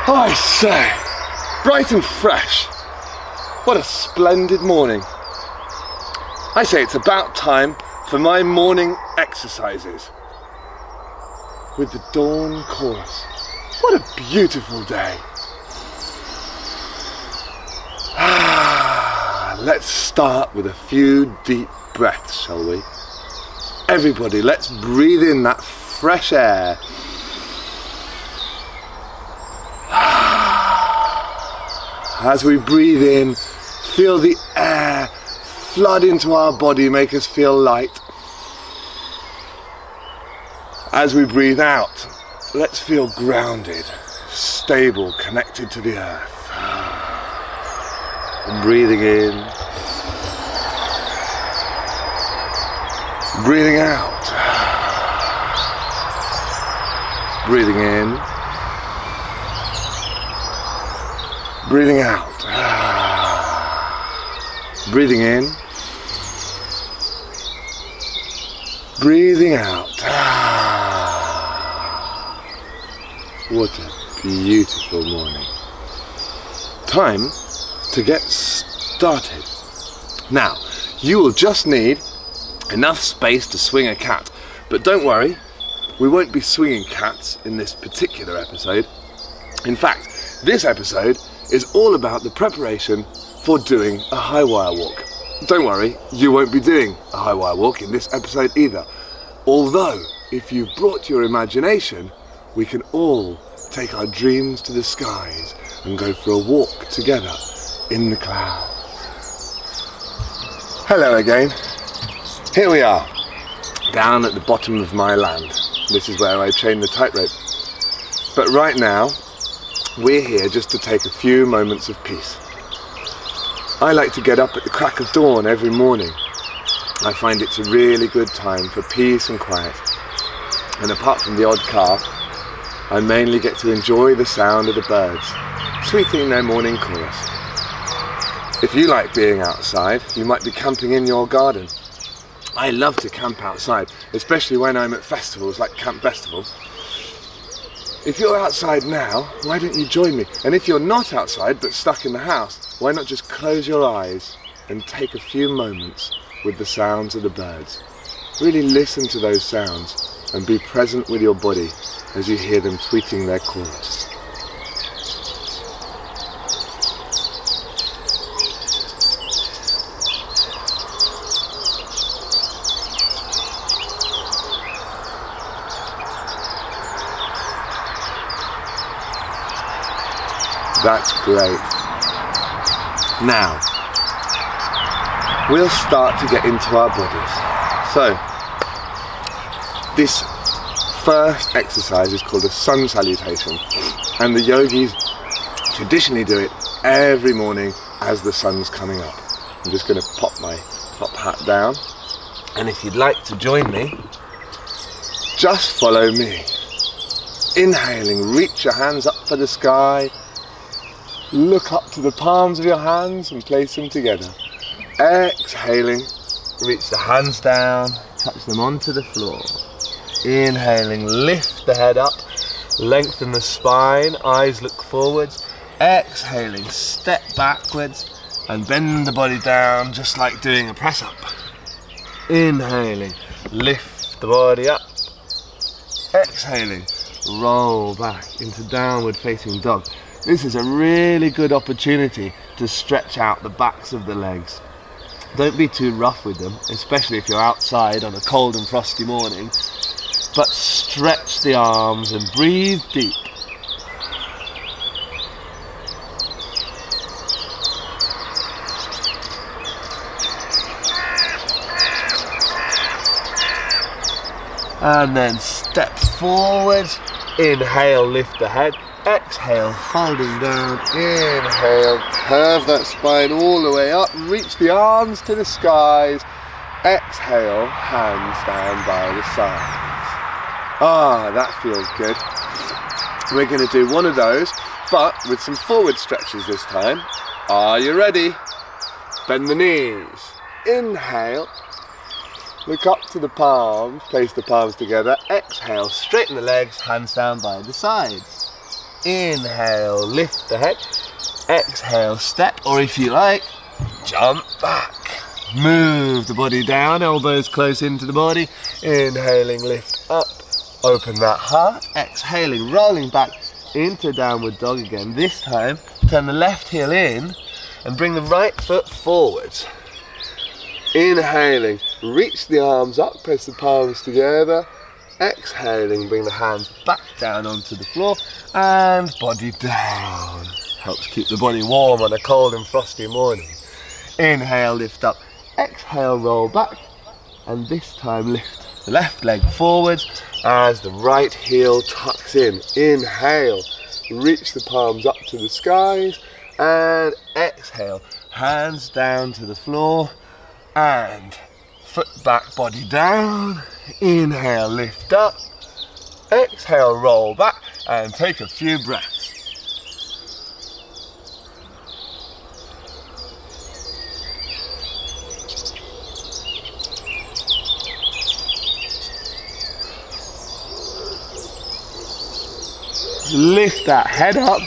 I say, bright and fresh. What a splendid morning. I say it's about time for my morning exercises with the dawn chorus. What a beautiful day. Let's start with a few deep breaths, shall we? Everybody, let's breathe in that fresh air. As we breathe in, feel the air flood into our body, make us feel light. As we breathe out, let's feel grounded, stable, connected to the earth. And breathing in, breathing out, breathing in, breathing out, breathing in, breathing out. What a beautiful morning. Time to get started. Now, you will just need enough space to swing a cat, but don't worry, we won't be swinging cats in this particular episode. In fact, this episode is all about the preparation for doing a high wire walk. Don't worry, you won't be doing a high wire walk in this episode either. Although, if you've brought your imagination, we can all take our dreams to the skies and go for a walk together in the clouds. Hello again. Here we are, down at the bottom of my land. This is where I train the tightrope. But right now, we're here just to take a few moments of peace. I like to get up at the crack of dawn every morning. I find it's a really good time for peace and quiet. And apart from the odd car, I mainly get to enjoy the sound of the birds, sweetening their morning chorus. If you like being outside, you might be camping in your garden. I love to camp outside, especially when I'm at festivals like Camp Festival. If you're outside now, why don't you join me? And if you're not outside but stuck in the house, why not just close your eyes and take a few moments with the sounds of the birds? Really listen to those sounds and be present with your body as you hear them tweeting their chorus. That's great. Now, we'll start to get into our bodies. So, this first exercise is called a sun salutation, and the yogis traditionally do it every morning as the sun's coming up. I'm just going to pop my top hat down, and if you'd like to join me, just follow me. Inhaling, reach your hands up for the sky. Look up to the palms of your hands and place them together. Exhaling, reach the hands down, touch them onto the floor. Inhaling, lift the head up, lengthen the spine, eyes look forwards. Exhaling, step backwards and bend the body down just like doing a press up. Inhaling, lift the body up. Exhaling, roll back into downward facing dog. This is a really good opportunity to stretch out the backs of the legs. Don't be too rough with them, especially if you're outside on a cold and frosty morning, but stretch the arms and breathe deep. And then step forward, inhale, lift the head. Exhale, folding down, inhale, curve that spine all the way up, reach the arms to the skies, exhale, hands down by the sides. Ah, that feels good. We're going to do one of those, but with some forward stretches this time. Are you ready? Bend the knees. Inhale. Look up to the palms. Place the palms together. Exhale. Straighten the legs. Hands down by the sides. Inhale. Lift the head. Exhale. Step, or if you like, jump back. Move the body down. Elbows close into the body. Inhaling. Lift up. Open that heart. Exhaling. Rolling back into downward dog again. This time, turn the left heel in and bring the right foot forwards. Inhaling, reach the arms up, press the palms together. Exhaling, bring the hands back down onto the floor and body down. Helps keep the body warm on a cold and frosty morning. Inhale, lift up. Exhale, roll back. And this time lift the left leg forwards as the right heel tucks in. Inhale, reach the palms up to the skies and exhale, hands down to the floor and foot back, body down. Inhale, lift up. Exhale, roll back and take a few breaths. Lift that head up,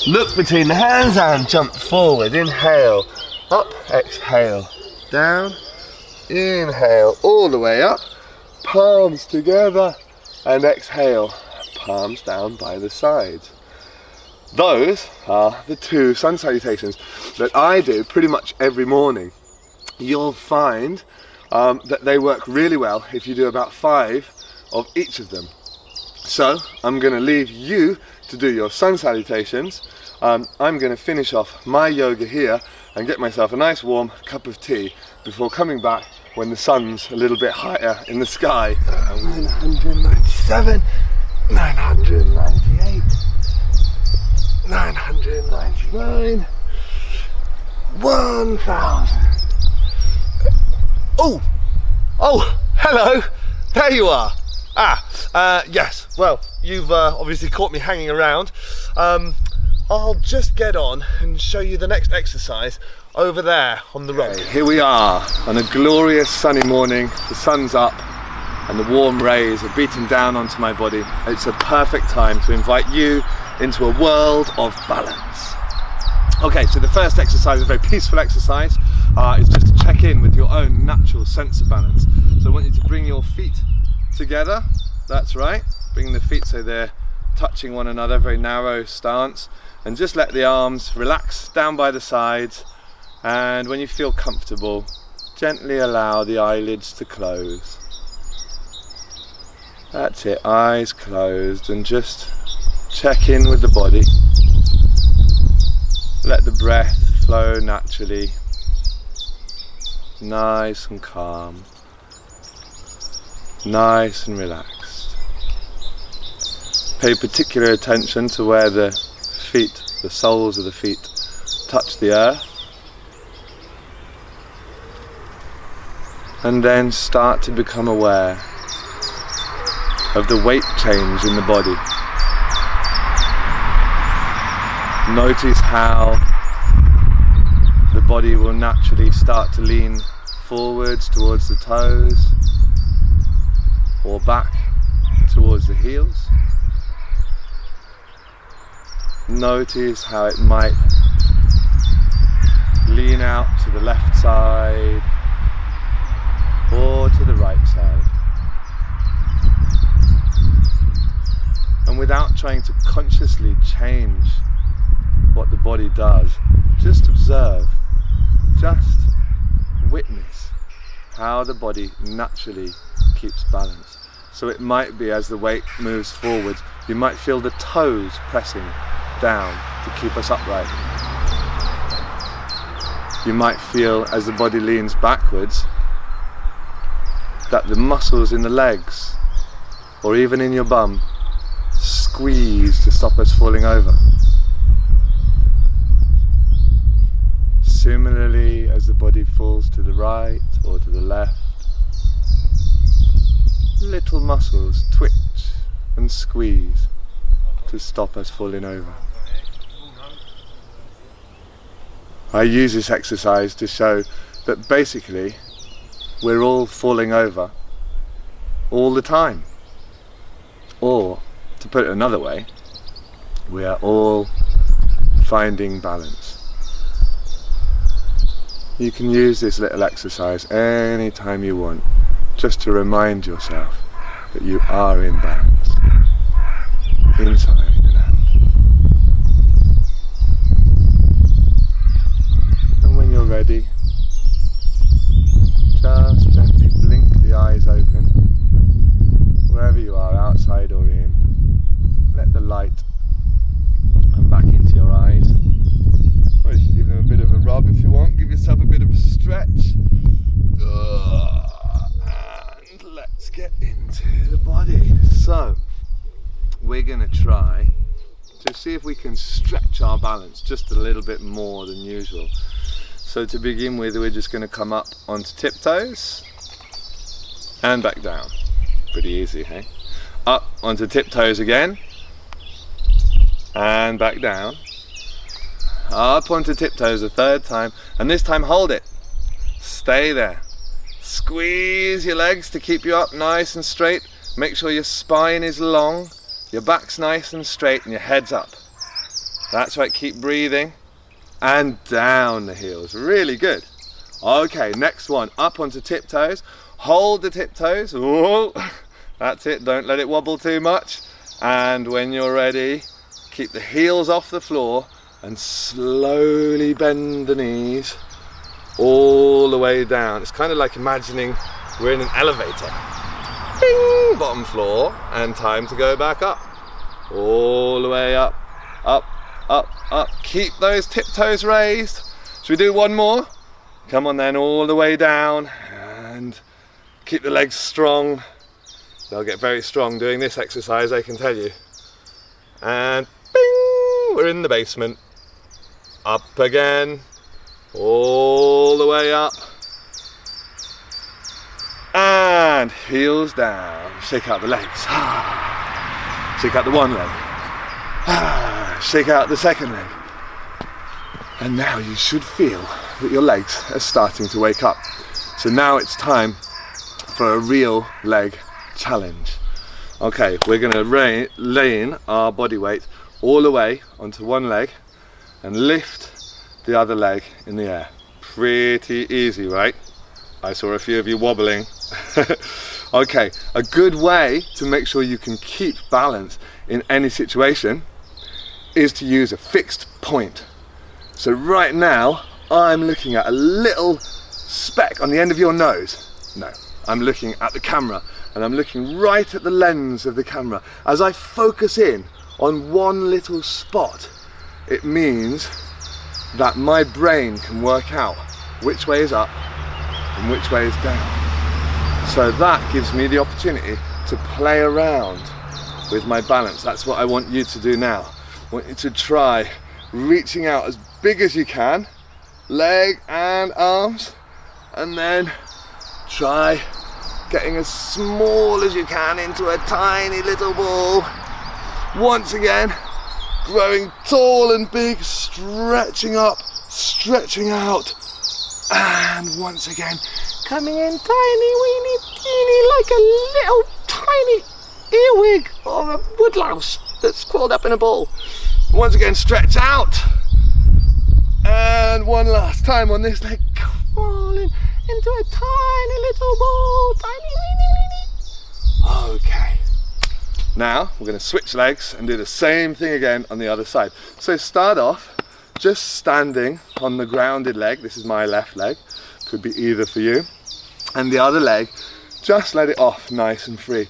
look between the hands and jump forward. Inhale, up, exhale, down. Inhale, all the way up, palms together, and exhale, palms down by the sides. Those are the 2 sun salutations that I do pretty much every morning. You'll find that they work really well if you do about 5 of each of them. So I'm going to leave you to do your sun salutations. I'm going to finish off my yoga here and get myself a nice warm cup of tea before coming back when the sun's a little bit higher in the sky. 997, 998, 999, 1000. Oh, hello, there you are. Yes, well, you've obviously caught me hanging around. I'll just get on and show you the next exercise over there on the road. Here we are on a glorious sunny morning. The sun's up and the warm rays are beating down onto my body. It's a perfect time to invite you into a world of balance. Okay, so the first exercise is a very peaceful exercise. It's just to check in with your own natural sense of balance. So I want you to bring your feet together, that's right, bring the feet so they're touching one another, very narrow stance, and just let the arms relax down by the sides, and when you feel comfortable, gently allow the eyelids to close. That's it, eyes closed, and just check in with the body. Let the breath flow naturally, nice and calm. Nice and relaxed. Pay particular attention to where the feet, the soles of the feet, touch the earth. And then start to become aware of the weight change in the body. Notice how the body will naturally start to lean forwards towards the toes, or back towards the heels. Notice how it might lean out to the left side or to the right side. And without trying to consciously change what the body does, just observe, just witness how the body naturally keeps balance. So it might be as the weight moves forward, you might feel the toes pressing down to keep us upright. You might feel as the body leans backwards that the muscles in the legs or even in your bum squeeze to stop us falling over. Similarly, as the body falls to the right or to the left, little muscles twitch and squeeze to stop us falling over. I use this exercise to show that basically we're all falling over all the time. Or, to put it another way, we are all finding balance. You can use this little exercise anytime you want, just to remind yourself that you are in balance, inside and out. And when you're ready, just gently blink the eyes open, wherever you are, outside or in. Let the light come back into your eyes. Or you can give them a bit of a rub if you want, give yourself a bit of a stretch. And let's get into the body. So, we're going to try to see if we can stretch our balance just a little bit more than usual. So to begin with, we're just going to come up onto tiptoes and back down. Pretty easy, hey? Up onto tiptoes again and back down. Up onto tiptoes a third time, and this time hold it. Stay there. Squeeze your legs to keep you up nice and straight. Make sure your spine is long, your back's nice and straight, and your head's up. That's right, keep breathing. And down the heels, really good. Okay, next one, up onto tiptoes. Hold the tiptoes. Whoa. That's it, don't let it wobble too much. And when you're ready, keep the heels off the floor and slowly bend the knees all the way down. It's kind of like imagining we're in an elevator. Bing, bottom floor, and time to go back up. All the way up, up, up, up. Keep those tiptoes raised. Should we do one more? Come on then, all the way down, and keep the legs strong. They'll get very strong doing this exercise, I can tell you. And bing, we're in the basement. Up again, all the way up. And heels down. Shake out the legs. Shake out the one leg. Shake out the second leg. And now you should feel that your legs are starting to wake up. So now it's time for a real leg challenge. Okay, we're going to lay in our body weight all the way onto one leg and lift the other leg in the air. Pretty easy, right? I saw a few of you wobbling. Okay, a good way to make sure you can keep balance in any situation is to use a fixed point. So right now, I'm looking at a little speck on the end of your nose. No, I'm looking at the camera, and I'm looking right at the lens of the camera. As I focus in on one little spot, it means that my brain can work out which way is up and which way is down. So that gives me the opportunity to play around with my balance. That's what I want you to do now. I want you to try reaching out as big as you can, leg and arms, and then try getting as small as you can into a tiny little ball. Once again, growing tall and big, stretching up, stretching out, and once again, coming in tiny, weeny, teeny, like a little tiny earwig or a woodlouse that's crawled up in a ball. Once again, stretch out, and one last time on this leg, crawling into a tiny little ball, tiny, weeny, weeny. Okay. Now we're going to switch legs and do the same thing again on the other side. So start off just standing on the grounded leg. This is my left leg, could be either for you. And the other leg, just let it off nice and free.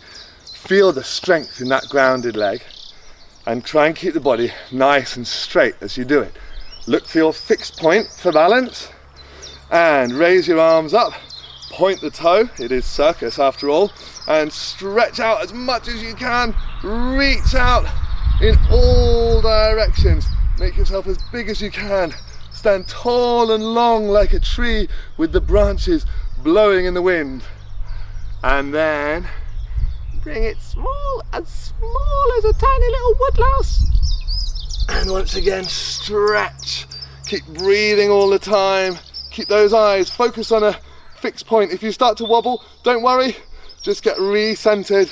Feel the strength in that grounded leg and try and keep the body nice and straight as you do it. Look for your fixed point for balance and raise your arms up. Point the toe, it is circus after all, and stretch out as much as you can. Reach out in all directions. Make yourself as big as you can. Stand tall and long like a tree with the branches blowing in the wind. And then bring it small as a tiny little woodlouse. And once again, stretch. Keep breathing all the time. Keep those eyes focused on a fixed point. If you start to wobble, don't worry. Just get re-centered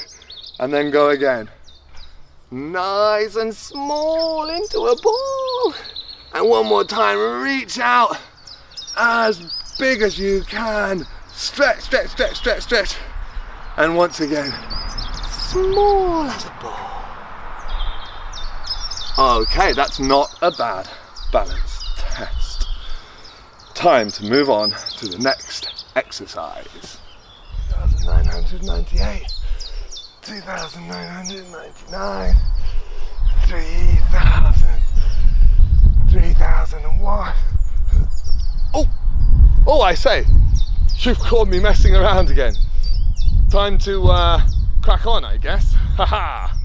and then go again. Nice and small into a ball. And one more time, reach out as big as you can. Stretch, stretch, stretch, stretch, stretch. And once again, small as a ball. Okay, that's not a bad balance test. Time to move on to the next exercise. 2,998, 2,999, 3,000, 3,001. Oh, I say, you've caught me messing around again. Time to crack on, I guess. Haha.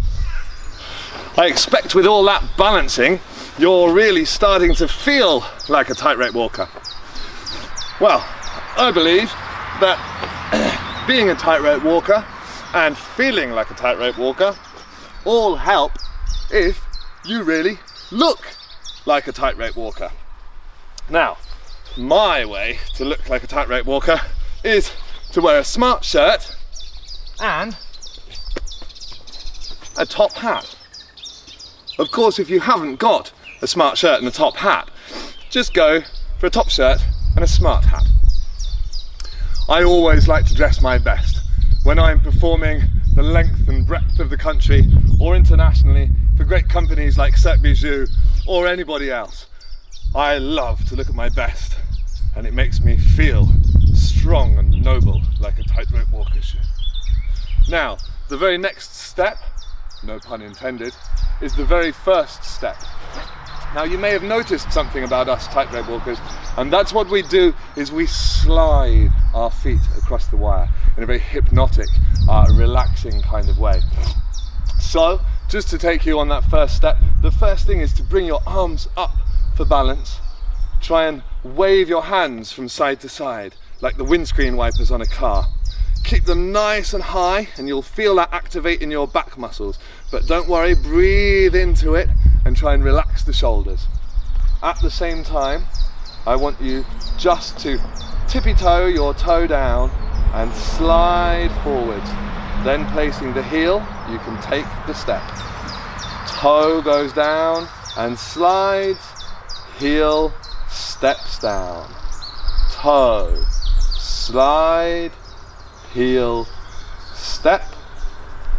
I expect with all that balancing, you're really starting to feel like a tightrope walker. Well, I believe that being a tightrope walker and feeling like a tightrope walker all help if you really look like a tightrope walker. Now, my way to look like a tightrope walker is to wear a smart shirt and a top hat. Of course, if you haven't got a smart shirt and a top hat, just go for a top shirt and a smart hat. I always like to dress my best when I'm performing the length and breadth of the country or internationally for great companies like Cirque Bijou or anybody else. I love to look at my best, and it makes me feel strong and noble like a tightrope walker should. Now, the very next step, no pun intended, is the very first step. Now, you may have noticed something about us tightrope walkers, and that's what we do is we slide our feet across the wire in a very hypnotic, relaxing kind of way. So, just to take you on that first step, the first thing is to bring your arms up for balance. Try and wave your hands from side to side, like the windscreen wipers on a car. Keep them nice and high, and you'll feel that activate in your back muscles. But don't worry, breathe into it and try and relax the shoulders. At the same time, I want you just to tippy-toe your toe down and slide forwards. Then placing the heel, you can take the step. Toe goes down and slides, heel steps down. Toe, slide, heel, step,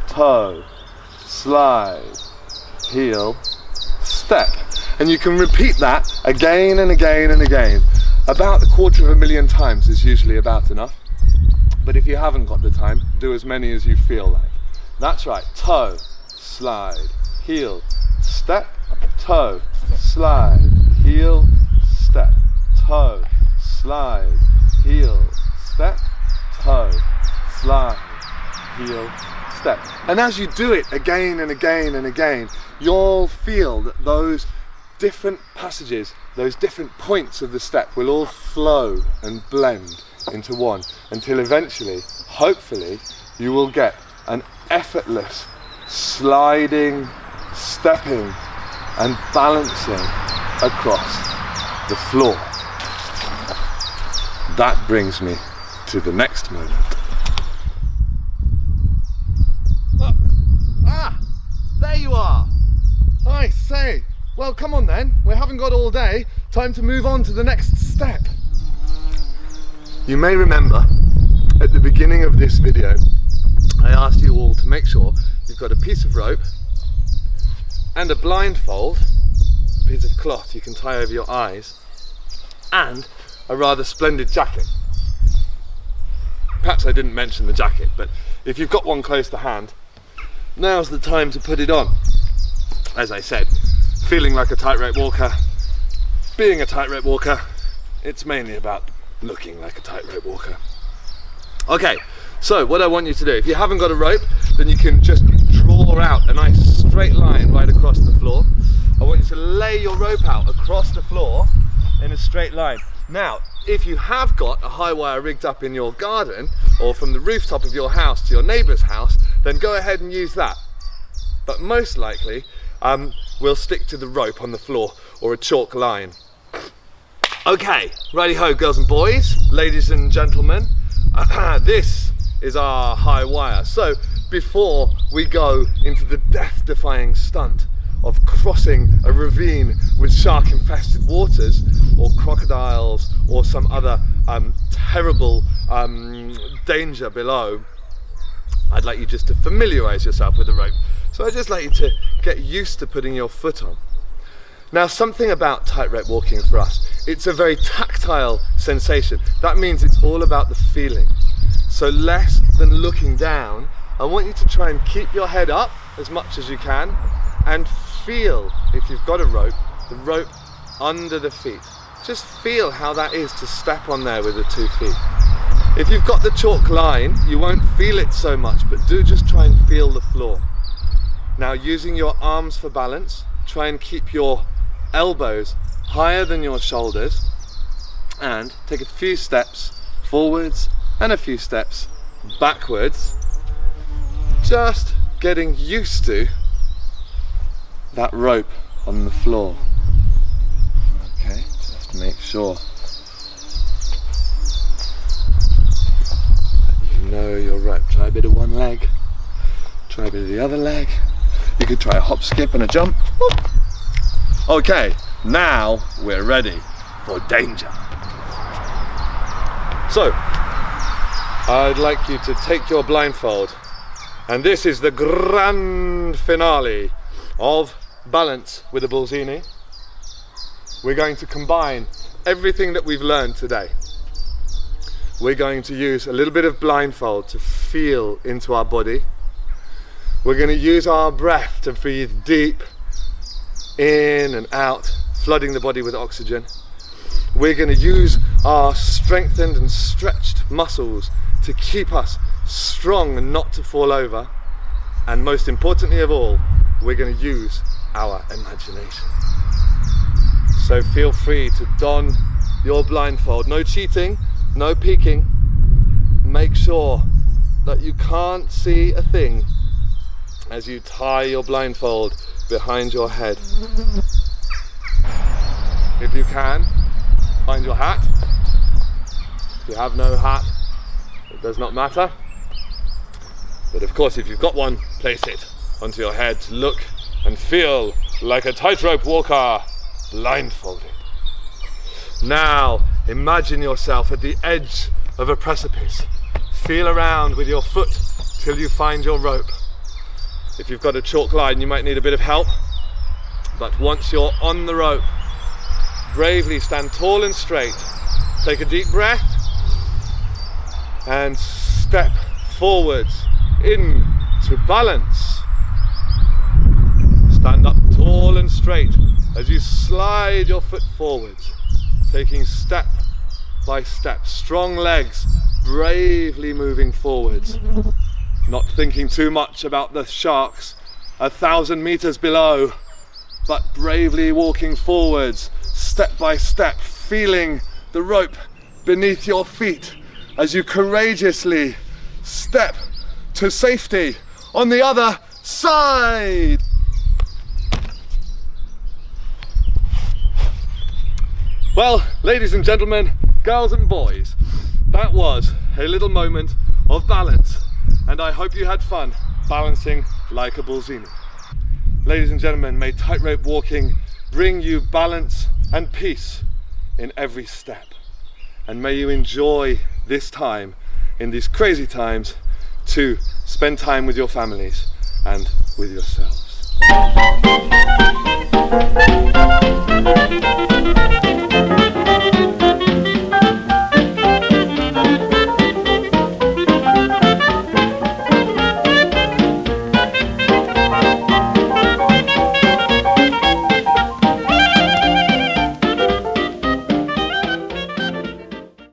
toe, slide, heel, step. And you can repeat that again and again and again. About 250,000 times is usually about enough. But if you haven't got the time, do as many as you feel like. That's right. Toe, slide, heel, step, toe, slide, heel, step, toe, slide, heel, step, toe, slide, heel, step. And as you do it again and again and again, you'll feel that those different passages, those different points of the step will all flow and blend into one, until eventually, hopefully, you will get an effortless sliding, stepping and balancing across the floor. That brings me to the next moment. There you are. I say, well, come on then, we haven't got all day. Time to move on to the next step. You may remember at the beginning of this video, I asked you all to make sure you've got a piece of rope and a blindfold, a piece of cloth you can tie over your eyes, and a rather splendid jacket. Perhaps I didn't mention the jacket, but if you've got one close to hand, now's the time to put it on. As I said, feeling like a tightrope walker, being a tightrope walker, it's mainly about looking like a tightrope walker. Okay, so what I want you to do, if you haven't got a rope, then you can just draw out a nice straight line right across the floor. I want you to lay your rope out across the floor in a straight line. Now, if you have got a high wire rigged up in your garden, or from the rooftop of your house to your neighbour's house, then go ahead and use that. But most likely, we'll stick to the rope on the floor or a chalk line. Okay, righty-ho, girls and boys, ladies and gentlemen. This is our high wire. So before we go into the death-defying stunt of crossing a ravine with shark-infested waters, or crocodiles, or some other terrible danger below, I'd like you just to familiarize yourself with the rope. So I'd just like you to get used to putting your foot on. Now, something about tightrope walking for us, it's a very tactile sensation. That means it's all about the feeling. So less than looking down, I want you to try and keep your head up as much as you can and feel, if you've got a rope, the rope under the feet. Just feel how that is to step on there with the 2 feet. If you've got the chalk line, you won't feel it so much, but do just try and feel the floor. Now, using your arms for balance, try and keep your elbows higher than your shoulders and take a few steps forwards and a few steps backwards, just getting used to that rope on the floor. Okay, just make sure that you know your rope. Try a bit of one leg, try a bit of the other leg. You could try a hop, skip and a jump. Whoop. Okay, now we're ready for danger. So, I'd like you to take your blindfold, and this is the grand finale of balance with the Bullzini. We're going to combine everything that we've learned today. We're going to use a little bit of blindfold to feel into our body. We're going to use our breath to breathe deep in and out, flooding the body with oxygen. We're going to use our strengthened and stretched muscles to keep us strong and not to fall over. And most importantly of all, we're going to use our imagination. So feel free to don your blindfold. No cheating, no peeking. Make sure that you can't see a thing as you tie your blindfold behind your head. If you can, find your hat. If you have no hat, it does not matter. But of course, if you've got one, place it onto your head to look and feel like a tightrope walker, blindfolded. Now, imagine yourself at the edge of a precipice. Feel around with your foot till you find your rope. If you've got a chalk line, you might need a bit of help. But once you're on the rope, bravely stand tall and straight. Take a deep breath and step forwards into balance. Stand up tall and straight as you slide your foot forwards, taking step by step. Strong legs, bravely moving forwards. Not thinking too much about the sharks 1,000 meters below, but bravely walking forwards, step by step, feeling the rope beneath your feet as you courageously step to safety on the other side. Well, ladies and gentlemen, girls and boys, that was a little moment of balance. And I hope you had fun balancing like a Bullzini. Ladies and gentlemen, may tightrope walking bring you balance and peace in every step. And may you enjoy this time, in these crazy times, to spend time with your families and with yourselves.